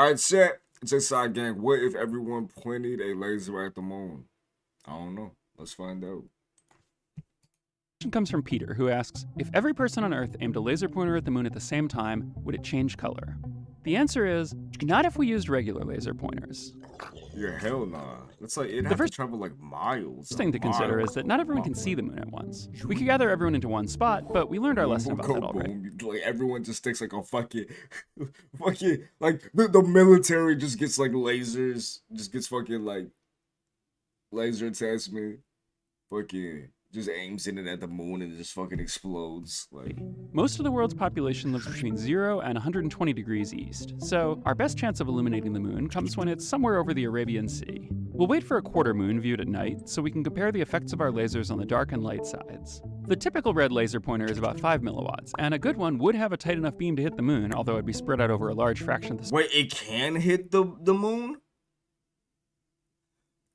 All right, chat. JCRI gang. What if everyone pointed a laser at the moon? I don't know. Let's find out. Question comes from Peter, who asks, if every person on Earth aimed a laser pointer at the moon at the same time, would it change color? The answer is, not if we used regular laser pointers. Yeah, hell nah. It's like it'd The have to first travel like miles thing and to consider is miles. that not everyone can see the moon at once. We could gather everyone into one spot, but we learned our Boom, lesson boom, about go that already. boom. Like everyone just takes like a fucking, fucking like the military just gets like lasers, just gets fucking like laser attachment, fucking just aims in it at the moon and it just fucking explodes. Like Most of the world's population lives between 0 and 120 degrees east, so our best chance of illuminating the moon comes when it's somewhere over the Arabian Sea. We'll wait for a quarter moon viewed at night so we can compare the effects of our lasers on the dark and light sides. The typical red laser pointer is about 5 milliwatts, and a good one would have a tight enough beam to hit the moon, although it'd be spread out over a large fraction of the wait, it can hit the moon?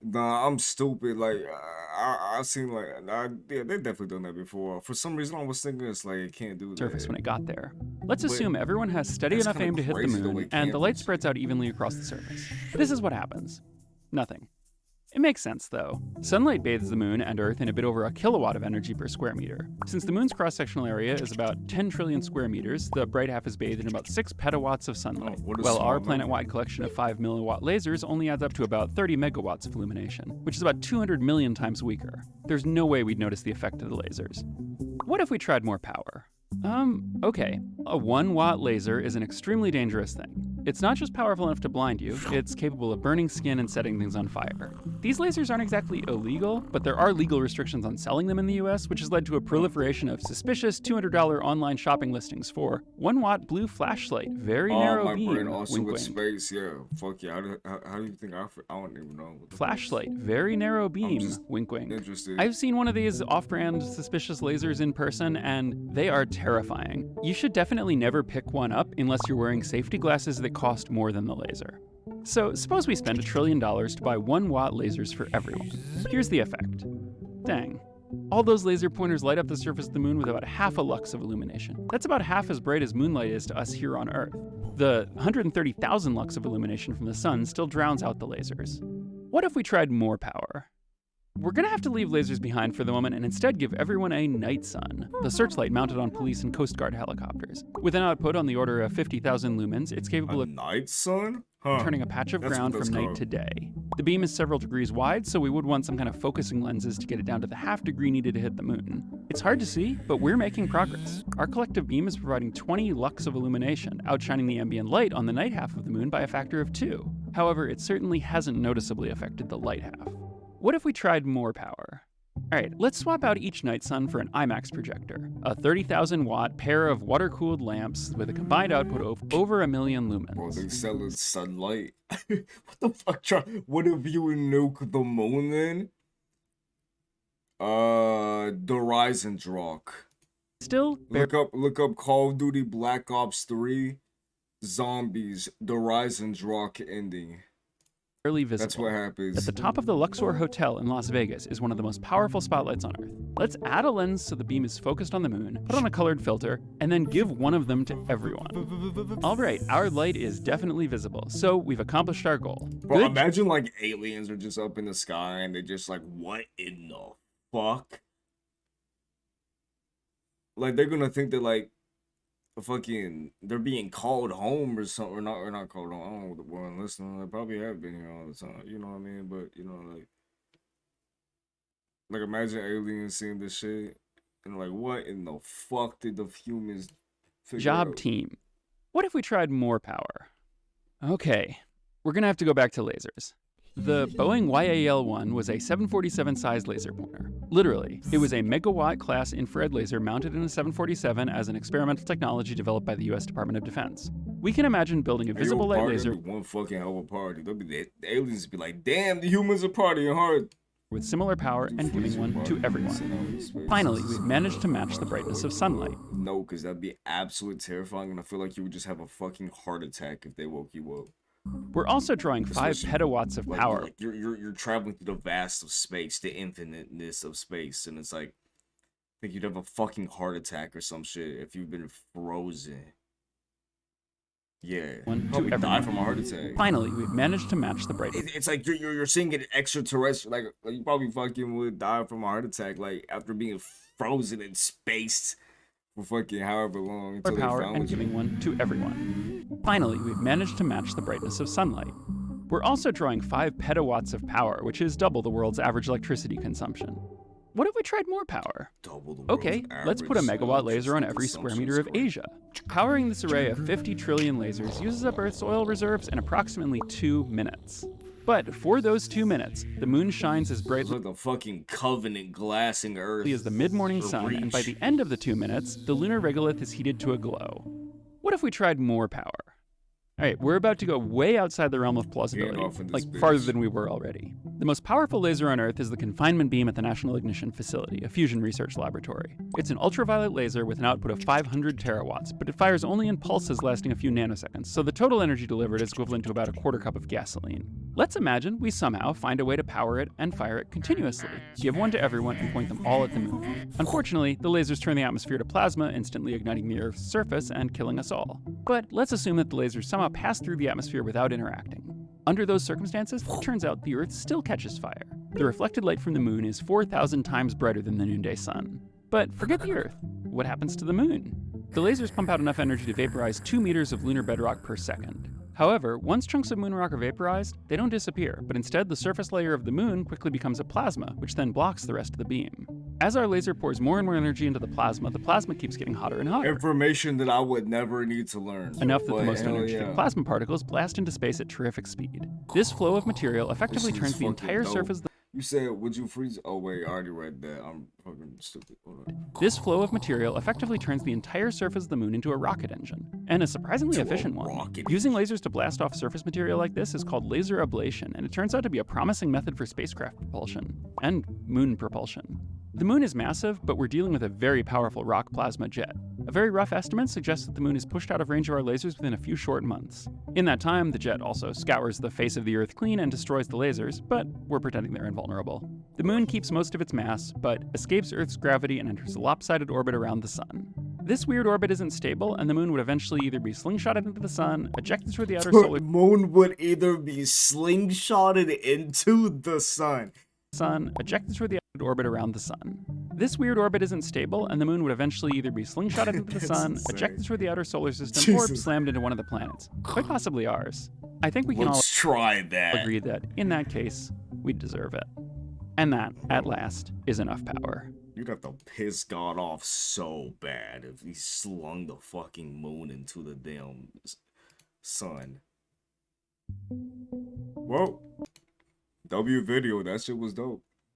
Nah, I'm stupid. Like I've seen like yeah, they've definitely done that before. For some reason, I was thinking it's like it can't do surface that. when it got there. Let's But assume everyone has steady that's enough kinda aim to hit the crazy the way moon, it and can the light from spreads out evenly across the surface. This is what happens. Nothing. It makes sense, though. Sunlight bathes the moon and Earth in a bit over a kilowatt of energy per square meter. Since the moon's cross-sectional area is about 10 trillion square meters, the bright half is bathed in about 6 petawatts of sunlight, what a while small our number. planet-wide collection of 5 milliwatt lasers only adds up to about 30 megawatts of illumination, which is about 200 million times weaker. There's no way we'd notice the effect of the lasers. What if we tried more power? Okay. A 1-watt laser is an extremely dangerous thing. It's not just powerful enough to blind you, it's capable of burning skin and setting things on fire. These lasers aren't exactly illegal, but there are legal restrictions on selling them in the US, which has led to a proliferation of suspicious $200 online shopping listings for 1-watt blue flashlight, very narrow My brain beam, also wink with wink. space. Yeah, fuck yeah. How do you think I don't even know. What the fuck. Flashlight, very narrow beam, just wink wink. interested. I've seen one of these off-brand suspicious lasers in person, and they are terrifying. You should definitely never pick one up unless you're wearing safety glasses that cost more than the laser. So suppose we spend $1 trillion to buy 1-watt lasers for everyone. Here's the effect. Dang. All those laser pointers light up the surface of the moon with about half a lux of illumination. That's about half as bright as moonlight is to us here on Earth. The 130,000 lux of illumination from the sun still drowns out the lasers. What if we tried more power? We're gonna have to leave lasers behind for the moment and instead give everyone a night sun, the searchlight mounted on police and Coast Guard helicopters. With an output on the order of 50,000 lumens, it's capable A of night sun? Huh. turning a patch of That's ground what that's from night called. to day. The beam is several degrees wide, so we would want some kind of focusing lenses to get it down to the half degree needed to hit the moon. It's hard to see, but we're making progress. Our collective beam is providing 20 lux of illumination, outshining the ambient light on the night half of the moon by a factor of 2. However, it certainly hasn't noticeably affected the light half. What if we tried more power? Alright, let's swap out each night sun for an IMAX projector, a 30,000 watt pair of water-cooled lamps with a combined output of over 1 million lumens. Bro, they selling sunlight. What the fuck? What if you nuke the moon then? The Horizon Drock. Still Look up Call of Duty Black Ops 3 Zombies, the Horizon Drock ending. barely visible. That's what happens. At the top of the Luxor Hotel in Las Vegas is one of the most powerful spotlights on Earth. Let's add a lens so the beam is focused on the moon, put on a colored filter, and then give one of them to everyone. Alright, our light is definitely visible, so we've accomplished our goal. Bro, Good imagine like aliens are just up in the sky and they're just like, what in the fuck? Like they're gonna think that like fucking they're being called home or something. Or not called home. I don't know what the word listening. They probably have been here all the time. You know what I mean? But you know, like imagine aliens seeing this shit and like, what in the fuck did the humans figure job, out? team. What if we tried more power? Okay, we're gonna have to go back to lasers. The Boeing YAL-1 was a 747 sized laser pointer. Literally, it was a megawatt class infrared laser mounted in a 747 as an experimental technology developed by the US Department of Defense. We can imagine building a visible light laser That'd be one fucking hell of a party. The aliens be like, damn, the humans are partying hard. with similar power and giving one to everyone. Finally, we've managed to match the brightness of sunlight. No, because that'd be absolutely terrifying, and I feel like you would just have a fucking heart attack if they woke you up. We're also drawing 5 Especially, petawatts of power. Like you're traveling through the vast of space, the infiniteness of space, and it's like, I think you'd have a fucking heart attack or some shit if you've been frozen. Yeah, One to probably die everyone. from a heart attack. Finally, we've managed to match the brightness It's like you're seeing an extraterrestrial. Like you probably fucking would die from a heart attack, like after being frozen in space for fucking however long of until they power and found giving you. one to everyone. Finally, we've managed to match the brightness of sunlight. We're also drawing 5 petawatts of power, which is double the world's average electricity consumption. What if we tried more power? Double the world's Okay, let's put a average megawatt laser on electricity every square consumption meter is of great. Asia. Powering this array of 50 trillion lasers uses up Earth's oil reserves in approximately 2 minutes. But for those 2 minutes, the moon shines as It's brightly like the fucking covenant glassing Earth. as the mid-morning sun, and by the end of the 2 minutes, the lunar regolith is heated to a glow. What if we tried more power? Alright, we're about to go way outside the realm of plausibility, off in this like farther bitch. than we were already. The most powerful laser on Earth is the confinement beam at the National Ignition Facility, a fusion research laboratory. It's an ultraviolet laser with an output of 500 terawatts, but it fires only in pulses lasting a few nanoseconds, so the total energy delivered is equivalent to about a quarter cup of gasoline. Let's imagine we somehow find a way to power it and fire it continuously, give one to everyone, and point them all at the moon. Unfortunately, the lasers turn the atmosphere to plasma, instantly igniting the Earth's surface and killing us all. But let's assume that the lasers somehow pass through the atmosphere without interacting. Under those circumstances, it turns out the Earth still catches fire. The reflected light from the moon is 4,000 times brighter than the noonday sun. But forget the Earth. What happens to the moon? The lasers pump out enough energy to vaporize 2 meters of lunar bedrock per second. However, once chunks of moon rock are vaporized, they don't disappear, but instead the surface layer of the moon quickly becomes a plasma, which then blocks the rest of the beam. As our laser pours more and more energy into the plasma keeps getting hotter and hotter. Information that I would never need to learn. Enough that the But most hell energetic yeah. plasma particles blast into space at terrific speed. This flow of material effectively This is turns the fucking entire dope. surface You said, would you freeze? Oh wait, I already read that. I'm fucking stupid. Hold on. This flow of material effectively turns the entire surface of the moon into a rocket engine, and a surprisingly To a efficient one. rocket Using lasers to blast off surface material like this is called laser ablation, and it turns out to be a promising method for spacecraft propulsion and moon propulsion. The moon is massive, but we're dealing with a very powerful rock plasma jet. A very rough estimate suggests that the moon is pushed out of range of our lasers within a few short months. In that time, the jet also scours the face of the Earth clean and destroys the lasers, but we're pretending they're invulnerable. The moon keeps most of its mass, but escapes Earth's gravity and enters a lopsided orbit around the sun. This weird orbit isn't stable, and the moon would eventually either be slingshotted into the sun, ejected through the outer solar Moon would either be slingshotted into the sun. ejected through the orbit around the sun. This weird orbit isn't stable, and the moon would eventually either be slingshotted into the That's sun, insane. ejected through the outer solar system, or Jesus. slammed into one of the planets. Quite possibly ours. I think we can all Let's try that. agree that, in that case, we deserve it. And that, at last, is enough power. You'd have to piss God off so bad if he slung the fucking moon into the damn sun. Whoa. W video, that shit was dope.